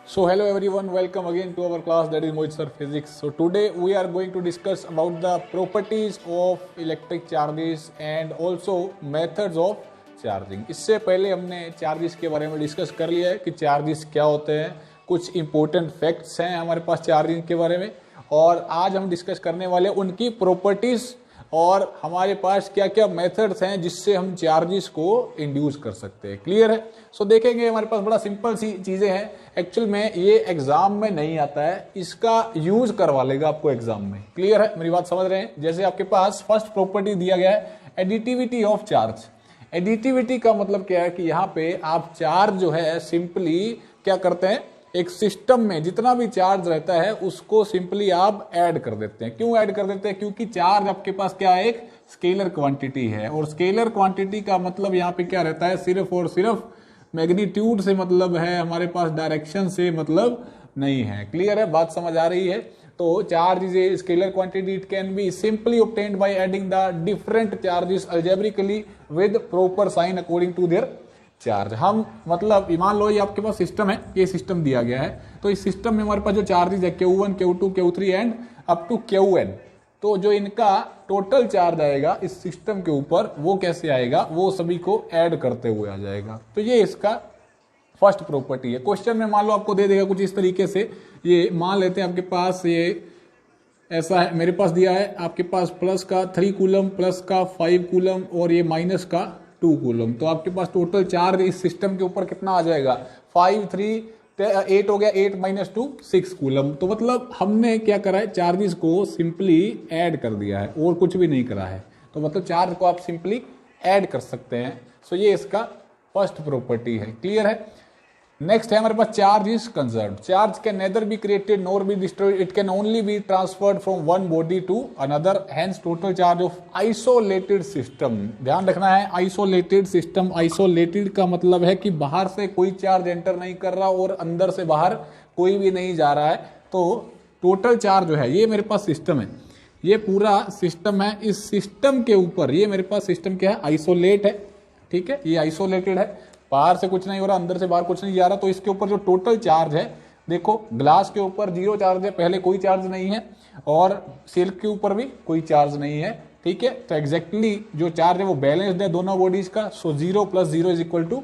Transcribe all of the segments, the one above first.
So hello everyone, welcome again to our class, that is Mohit Sir Physics. So today we are going to discuss about the properties of electric charges and also methods of charging. इससे पहले हमने charges के बारे में discuss कर लिया है कि चार्जेस क्या होते हैं, कुछ इंपॉर्टेंट फैक्ट्स हैं हमारे पास चार्जिंग के बारे में, और आज हम डिस्कस करने वाले उनकी प्रॉपर्टीज और हमारे पास क्या क्या मेथड्स हैं जिससे हम चार्जेस को इंड्यूस कर सकते हैं। क्लियर है? सो देखेंगे हमारे पास बड़ा सिंपल सी चीजें हैं। एक्चुअल में ये एग्जाम में नहीं आता है, इसका यूज करवा लेगा आपको एग्जाम में। क्लियर है? मेरी बात समझ रहे हैं? जैसे आपके पास फर्स्ट प्रॉपर्टी दिया गया है एडिटिविटी ऑफ चार्ज। एडिटिविटी का मतलब क्या है कि यहाँ पे आप चार्ज जो है सिंपली क्या करते हैं, एक सिस्टम में जितना भी चार्ज रहता है उसको सिंपली आप ऐड कर देते हैं। क्यों ऐड कर देते हैं? क्योंकि चार्ज आपके पास क्या है, एक स्केलर क्वांटिटी है, और स्केलर क्वांटिटी का मतलब यहाँ पे क्या रहता है, सिर्फ और सिर्फ मैग्नीट्यूड से मतलब है, हमारे पास डायरेक्शन से मतलब नहीं है। क्लियर है? बात समझ आ रही है? तो charge is a scalar quantity, it can be simply obtained by adding the different charges algebraically with proper sign according to their charge. हम मतलब मान लो ये आपके पास सिस्टम है, ये सिस्टम दिया गया है, तो इस सिस्टम में हमारे पास जो चार्जेस है Q1, Q2, Q3 and up to Qn, तो जो इनका टोटल चार्ज आएगा इस सिस्टम के ऊपर वो कैसे आएगा, वो सभी को ऐड करते हुए आ जाएगा। तो ये इसका फर्स्ट प्रॉपर्टी है। क्वेश्चन में मान लो आपको दे देगा कुछ इस तरीके से, ये मान लेते हैं आपके पास ये ऐसा है, मेरे पास दिया है आपके पास प्लस का 3 कूलम, प्लस का 5 कूलम और ये माइनस का 2 कूलम। तो आपके पास टोटल चार्ज इस सिस्टम के ऊपर कितना आ जाएगा, 5 3 8 हो गया, 8 माइनस 2 6 कूलम। तो मतलब हमने क्या करा है, चार्जेस को सिंपली ऐड कर दिया है और कुछ भी नहीं करा है। तो मतलब चार्ज को आप सिंपली ऐड कर सकते हैं। सो ये इसका फर्स्ट प्रॉपर्टी है। क्लियर है? नेक्स्ट है हमारे पास charge is conserved. Charge can neither be created nor be destroyed, it can only be transferred from one body to another, hence total charge of isolated system. ध्यान रखना है, isolated system. Isolated का मतलब है कि बाहर से कोई चार्ज एंटर नहीं कर रहा और अंदर से बाहर कोई भी नहीं जा रहा है। तो टोटल चार्ज जो है, ये मेरे पास सिस्टम है, ये पूरा सिस्टम है। इस सिस्टम के ऊपर ये मेरे पास सिस्टम क्या है, आइसोलेट है। ठीक है, ये आइसोलेटेड है, बाहर से कुछ नहीं हो रहा, अंदर से बाहर कुछ नहीं जा रहा। तो इसके ऊपर जो टोटल चार्ज है, देखो ग्लास के ऊपर 0 चार्ज है, पहले कोई चार्ज नहीं है, और सिल्क के ऊपर भी कोई चार्ज नहीं है। ठीक है, तो एग्जैक्टली जो चार्ज है वो बैलेंस्ड है दोनों बॉडीज का। So 0 + 0 is equal to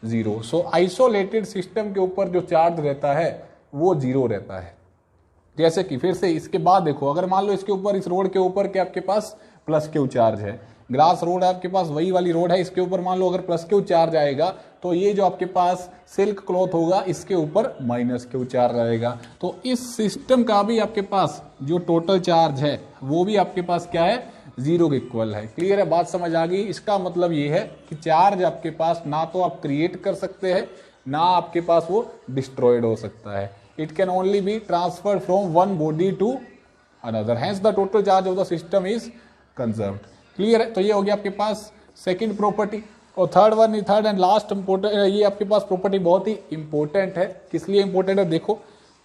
0। So isolated system के ऊपर जो चार्ज रहता है वो 0 रहता है। जैसे कि फिर से इसके बाद देखो, अगर मान लो इसके ऊपर, इस रोड के ऊपर के आपके पास प्लस क्यू चार्ज है, ग्लास रोड है आपके पास, वही वाली रोड है, इसके ऊपर मान लो अगर प्लस क्यू चार्ज आएगा, तो ये जो आपके पास सिल्क क्लॉथ होगा इसके ऊपर माइनस क्यू चार्ज आएगा। तो इस सिस्टम का भी आपके पास जो टोटल चार्ज है वो भी आपके पास क्या है, 0 के इक्वल है। क्लियर है? बात समझ आ गई? इसका मतलब ये है कि चार्ज आपके पास ना तो आप क्रिएट कर सकते हैं, ना आपके पास वो डिस्ट्रॉयड हो सकता है। It can only be transferred from one body to another, hence the total charge of the system is conserved. Clear है? तो ये हो गया आपके पास सेकंड प्रॉपर्टी। और थर्ड एंड लास्ट इंपोर्टेंट, ये आपके पास प्रॉपर्टी बहुत ही इंपॉर्टेंट है। किस लिए इंपॉर्टेंट है? देखो,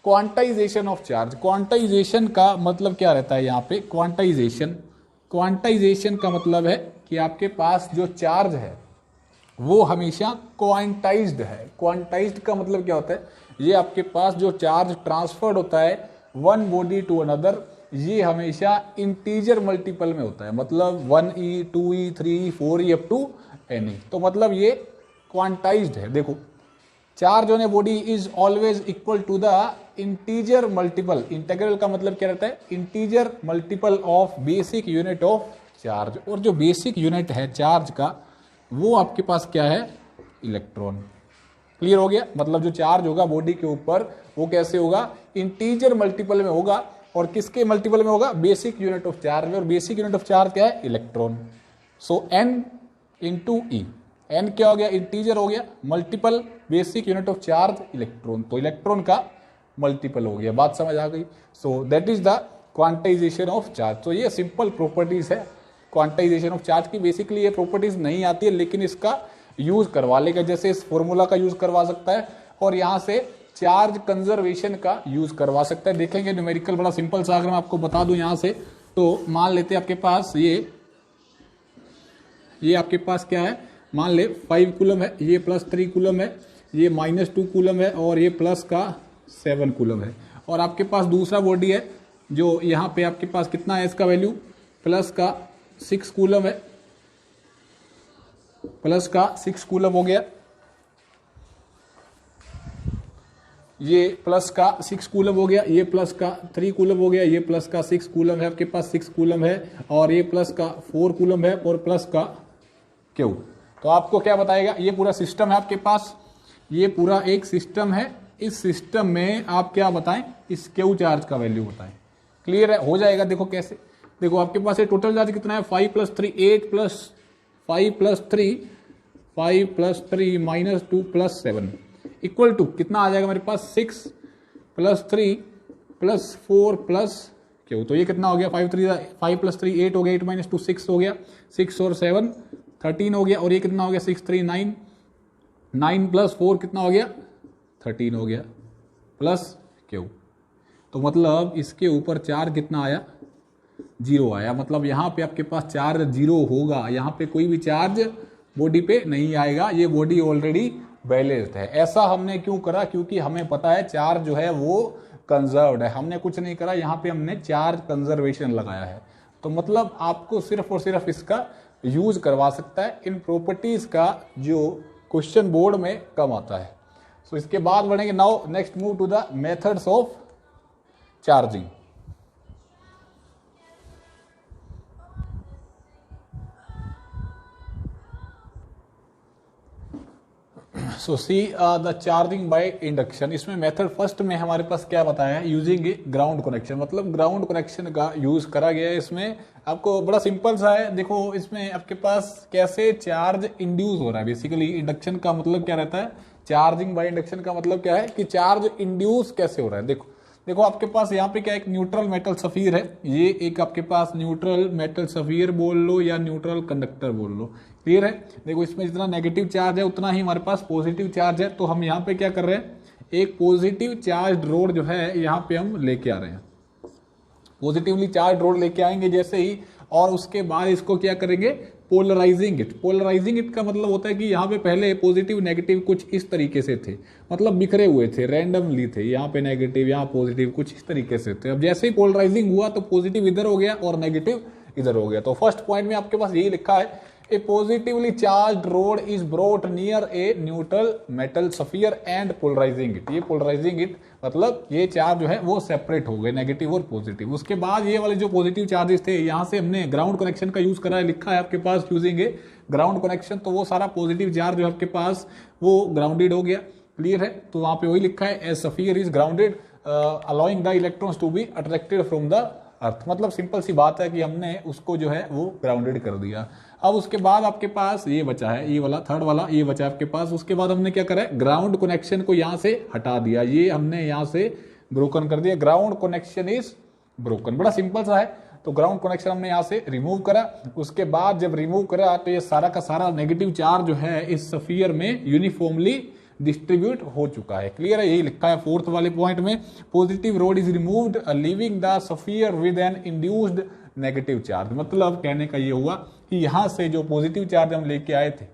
क्वांटाइजेशन ऑफ चार्ज। क्वांटाइजेशन का मतलब क्या रहता है यहाँ पे, क्वांटाइजेशन का मतलब है कि आपके पास जो चार्ज है वो हमेशा क्वांटाइज्ड है। क्वांटाइज्ड का मतलब क्या होता है, ये आपके पास जो चार्ज ट्रांसफर्ड होता है वन बॉडी टू अनदर, ये हमेशा इंटीजर मल्टीपल में होता है। मतलब 1e 2e 3e 4e up to any. तो मतलब ये क्वांटाइज्ड है। देखो, charge on a body is always equal to the integer multiple. Integral का मतलब क्या रहता है, integer multiple of basic unit of charge. और जो बेसिक यूनिट है चार्ज का वो आपके पास क्या है, इलेक्ट्रॉन। क्लियर हो गया? मतलब जो चार्ज होगा बॉडी के ऊपर वो कैसे होगा, इंटीजर मल्टीपल में होगा। और किसके मल्टीपल में होगा, बेसिक यूनिट ऑफ चार्ज में। और बेसिक यूनिट ऑफ चार्ज क्या है, इलेक्ट्रॉन। सो n इंटू ई, एन क्या हो गया, इंटीजर हो गया, multiple basic unit of charge electron, तो इलेक्ट्रॉन का मल्टीपल हो गया। बात समझ आ गई? So that is the quantization of charge. तो ये सिंपल प्रॉपर्टीज है क्वांटाइजेशन ऑफ चार्ज की। बेसिकली ये प्रॉपर्टीज नहीं आती है, लेकिन इसका यूज करवा लेगा। जैसे इस फॉर्मूला का यूज करवा सकता है, और यहाँ से चार्ज कंजर्वेशन का यूज करवा सकता है। देखेंगे न्यूमेरिकल बड़ा सिंपल सा, अगर मैं आपको बता दूं यहाँ से, तो मान लेते हैं आपके पास ये आपके पास क्या है, मान ले 5 कूलम है, ये +3 कूलम है, ये -2 कूलम है, और ये प्लस का 7 कूलम है। और आपके पास दूसरा बॉडी है जो यहाँ पे आपके पास कितना है, इसका वैल्यू प्लस का 6 कूलम है, प्लस का 6 कूलम हो गया, ये प्लस का 6 कूलम हो गया, ये प्लस का 3 कूलम हो गया, ये प्लस का 6 कूलम है, आपके पास 6 कूलम है, और ये प्लस का 4 कूलम है, और प्लस का क्यू। तो आपको क्या बताएगा, ये पूरा सिस्टम है आपके पास, ये पूरा एक सिस्टम है, इस सिस्टम में आप क्या बताएं, इस क्यू चार्ज का वैल्यू बताएं। क्लियर है, हो जाएगा। देखो कैसे, देखो आपके पास ये टोटल चार्ज कितना है, 5 + 3 8 + 5 + 3 5 + 3 -2 + 7 इक्वल टू कितना आ जाएगा मेरे पास, 6 + 3 + 4 + क्यू। तो ये कितना हो गया, 5 + 3 8 हो गया, 8 - 2 6 हो गया, 6 और 7 13 हो गया, और ये कितना हो गया, 6 3 9 9 + 4 कितना हो गया, 13 हो गया, प्लस क्यू। तो मतलब इसके ऊपर चार्ज कितना आया, 0 आया। मतलब यहाँ पे आपके पास चार्ज 0 होगा, यहाँ पे कोई भी चार्ज बॉडी पे नहीं आएगा, ये बॉडी ऑलरेडी बैलेंस्ड है। ऐसा हमने क्यों करा, क्योंकि हमें पता है चार्ज जो है वो कंजर्व्ड है, हमने कुछ नहीं करा, यहाँ पे हमने चार्ज कंजर्वेशन लगाया है। तो मतलब आपको सिर्फ और सिर्फ इसका यूज करवा सकता है, इन प्रॉपर्टीज का जो क्वेश्चन बोर्ड में कम आता है। सो इसके बाद बढ़ेंगे, now next move to the methods of charging. So see the charging by induction. इसमें मेथड फर्स्ट में हमारे पास क्या बताया है, यूजिंग ग्राउंड कनेक्शन, मतलब ग्राउंड कनेक्शन का यूज करा गया है। इसमें आपको बड़ा सिंपल सा है, देखो इसमें आपके पास कैसे चार्ज इंड्यूस हो रहा है। बेसिकली इंडक्शन का मतलब क्या रहता है, चार्जिंग बाय इंडक्शन का मतलब क्या है कि चार्ज इंड्यूस कैसे हो रहा है। देखो देखो आपके पास यहाँ पे क्या, एक न्यूट्रल मेटल सफीर है, ये एक आपके पास न्यूट्रल मेटल सफीर बोल लो या न्यूट्रल कंडक्टर बोल लो। क्लियर है, देखो इसमें जितना नेगेटिव चार्ज है उतना ही हमारे पास पॉजिटिव चार्ज है। तो हम यहाँ पे क्या कर रहे हैं, एक पॉजिटिव चार्ज रोड जो है यहाँ पे हम लेके आ रहे हैं, पॉजिटिवली चार्ज रोड लेके आएंगे जैसे ही, और उसके बाद इसको क्या करेंगे, पोलराइजिंग इट। पोलराइजिंग इट का मतलब होता है कि यहाँ पे पहले पॉजिटिव नेगेटिव कुछ इस तरीके से थे, मतलब बिखरे हुए थे, रैंडमली थे, यहाँ पे नेगेटिव यहाँ पॉजिटिव कुछ इस तरीके से थे। अब जैसे ही पोलराइजिंग हुआ तो पॉजिटिव इधर हो गया और नेगेटिव इधर हो गया। तो फर्स्ट पॉइंट में आपके पास यही लिखा है, a positively charge rod is brought near a neutral metal sphere and polarizing it. ये पोलराइजिंग इट मतलब ये चार्ज जो है वो सेपरेट हो गए, नेगेटिव और पॉजिटिव। उसके बाद ये वाले जो पॉजिटिव चार्जेस थे, यहाँ से हमने ग्राउंड कनेक्शन का यूज करा है, लिखा है आपके पास यूजिंग ए ग्राउंड कनेक्शन। तो वो सारा पॉजिटिव चार्ज जो आपके पास वो ग्राउंडेड हो गया। क्लियर है, तो वहां पे वही लिखा है, a sphere is grounded allowing the electrons to be attracted from the earth. मतलब सिंपल सी बात है कि हमने उसको जो है वो ग्राउंडेड कर दिया। अब उसके बाद आपके पास ये बचा है, ये वाला थर्ड वाला ये बचा है आपके पास। उसके बाद हमने क्या करा है, ग्राउंड कनेक्शन को यहां से हटा दिया, ये हमने यहां से ब्रोकन कर दिया, ग्राउंड कनेक्शन इज ब्रोकन। बड़ा सिंपल सा है। तो ग्राउंड कनेक्शन हमने यहां से रिमूव करा। उसके बाद जब रिमूव करा तो ये सारा का सारा नेगेटिव चार्ज जो है इस स्फीयर में यूनिफॉर्मली डिस्ट्रीब्यूट हो चुका है। क्लियर है, यही लिखा है फोर्थ वाले पॉइंट में, positive rod is removed leaving the sphere with an induced negative charge. मतलब कहने का ये हुआ कि यहां से जो पॉजिटिव चार्ज हम लेके आए थे,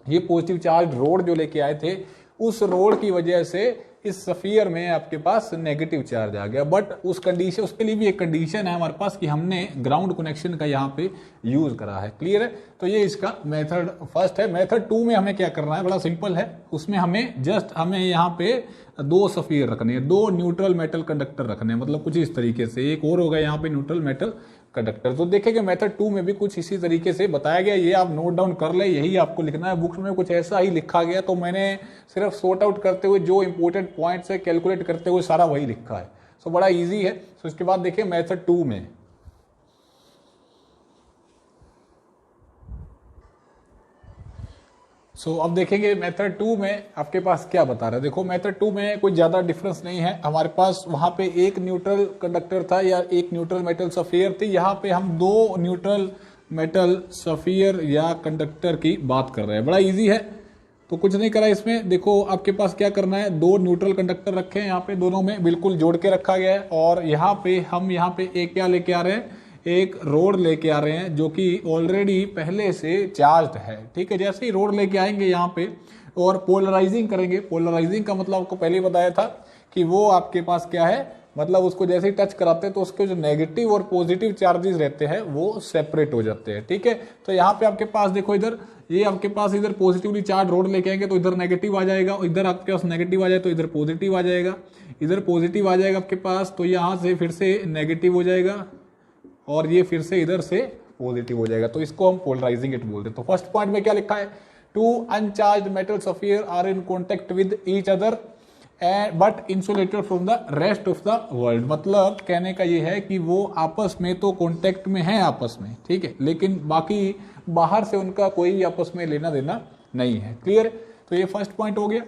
ये पॉजिटिव चार्ज रोड जो लेके आए थे, उस रोड की वजह से इस स्फीयर में आपके पास नेगेटिव चार्ज आ गया। बट उस कंडीशन, उसके लिए भी एक कंडीशन है हमारे पास कि हमने ग्राउंड कनेक्शन का यहाँ पे यूज करा है। क्लियर है, तो ये इसका मेथड फर्स्ट है। मेथड 2 में हमें क्या करना है, बड़ा सिंपल है। उसमें हमें यहाँ पे 2 स्फीयर रखने हैं, 2 न्यूट्रल मेटल कंडक्टर रखने हैं, मतलब कुछ इस तरीके से। एक और होगा यहाँ पे न्यूट्रल मेटल कंडक्टर। तो देखेंगे मेथड 2 में भी कुछ इसी तरीके से बताया गया, ये आप नोट डाउन कर ले, यही आपको लिखना है। बुक्स में कुछ ऐसा ही लिखा गया, तो मैंने सिर्फ सॉर्ट आउट करते हुए जो इंपॉर्टेंट पॉइंट्स है कैलकुलेट करते हुए सारा वही लिखा है। सो बड़ा इजी है। सो इसके बाद देखिए मेथड 2 में, अब देखेंगे मेथड 2 में आपके पास क्या बता रहा है। देखो मेथड 2 में कोई ज्यादा डिफरेंस नहीं है। हमारे पास वहां पे एक न्यूट्रल कंडक्टर था या एक न्यूट्रल मेटल सफियर थी, यहाँ पे हम 2 न्यूट्रल मेटल सफियर या कंडक्टर की बात कर रहे हैं। बड़ा इजी है, तो कुछ नहीं करा इसमें। देखो आपके पास क्या करना है, 2 न्यूट्रल कंडक्टर रखे हैं यहाँ पे, दोनों में बिल्कुल जोड़ के रखा गया है। और यहाँ पे हम यहाँ पे एक क्या लेके आ रहे हैं, एक रोड लेके आ रहे हैं जो कि ऑलरेडी पहले से चार्ज्ड है। ठीक है, जैसे ही रोड लेके आएंगे यहाँ पे और पोलराइजिंग करेंगे। पोलराइजिंग का मतलब आपको पहले ही बताया था कि वो आपके पास क्या है, मतलब उसको जैसे ही टच कराते हैं तो उसके जो नेगेटिव और पॉजिटिव चार्जेस रहते हैं वो सेपरेट हो जाते हैं। ठीक है, तो यहाँ पे आपके पास देखो, इधर ये आपके पास इधर पॉजिटिवली चार्ज रोड लेके आएंगे तो इधर नेगेटिव आ जाएगा, इधर आपके पास नेगेटिव आ जाए तो इधर पॉजिटिव आ जाएगा, इधर पॉजिटिव आ जाएगा आपके पास तो यहाँ से फिर से नेगेटिव हो जाएगा और ये फिर से इधर से पॉजिटिव हो जाएगा। तो इसको हम पोलराइजिंग इट बोलते हैं। तो फर्स्ट पॉइंट में क्या लिखा है, two uncharged metal spheres are in contact with each other but insulated from the rest of the world. मतलब कहने का ये है कि वो आपस में तो कॉन्टेक्ट में है आपस में, ठीक है, लेकिन बाकी बाहर से उनका कोई आपस में लेना देना नहीं है। क्लियर? तो ये फर्स्ट पॉइंट हो गया।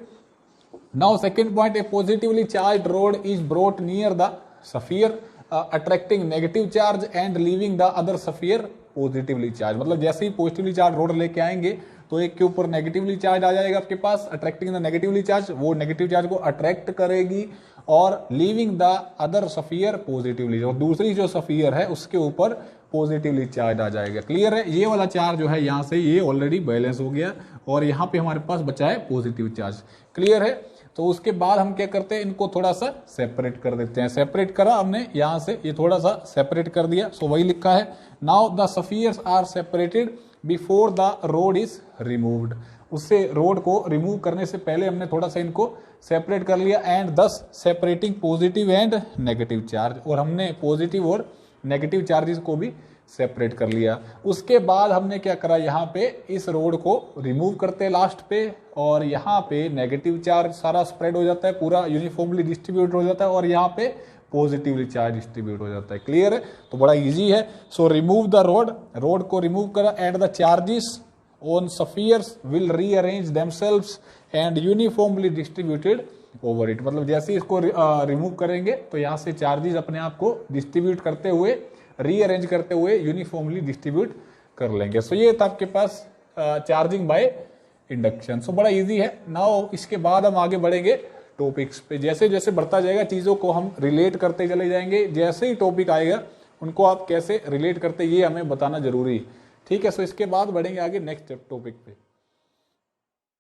Now second point, A positively charged road is brought near the sphere attracting negative charge and leaving the other sphere positively charge. मतलब जैसे ही पॉजिटिवली चार्ज रोड लेके आएंगे तो एक के ऊपर नेगेटिवली चार्ज आ जाएगा आपके पास, अट्रैक्टिंग द नेगेटिवली चार्ज, वो नेगेटिव चार्ज को अट्रैक्ट करेगी और leaving the other sphere positively, और दूसरी जो स्फीयर है उसके ऊपर पॉजिटिवली चार्ज आ जाएगा। क्लियर है? ये वाला चार्ज जो है यहाँ से ये ऑलरेडी बैलेंस हो गया और यहाँ पे हमारे पास बचा है पॉजिटिव चार्ज। क्लियर है? तो उसके बाद हम क्या करते हैं, इनको थोड़ा सा सेपरेट कर देते हैं। सेपरेट करा हमने यहाँ से, ये थोड़ा सा सेपरेट कर दिया। सो वही लिखा है, now the spheres are separated before the rod is removed. उससे रोड को रिमूव करने से पहले हमने थोड़ा सा इनको सेपरेट कर लिया एंड दस separating positive and negative charge, और हमने पॉजिटिव और नेगेटिव चार्जेस को भी सेपरेट कर लिया। उसके बाद हमने क्या करा, यहाँ पे इस रोड को रिमूव करते हैं लास्ट पे, और यहाँ पे नेगेटिव चार्ज सारा स्प्रेड हो जाता है, पूरा यूनिफॉर्मली डिस्ट्रीब्यूट हो जाता है और यहाँ पे पॉजिटिवली चार्ज डिस्ट्रीब्यूट हो जाता है। क्लियर है? तो बड़ा इजी है। So remove the road, road को रिमूव करा and the charges on spheres will rearrange themselves and uniformly distributed over it. मतलब जैसे ही इसको रिमूव करेंगे तो यहाँ से चार्जेस अपने आप को डिस्ट्रीब्यूट करते हुए, रीअरेंज करते हुए यूनिफॉर्मली डिस्ट्रीब्यूट कर लेंगे। सो ये था आपके पास चार्जिंग बाय इंडक्शन। सो बड़ा इजी है। नाउ इसके बाद हम आगे बढ़ेंगे टॉपिक्स पे। जैसे जैसे बढ़ता जाएगा चीज़ों को हम रिलेट करते चले जाएंगे, जैसे ही टॉपिक आएगा उनको आप कैसे रिलेट करते ये हमें बताना जरूरी। ठीक है? सो इसके बाद बढ़ेंगे आगे नेक्स्ट टॉपिक पे।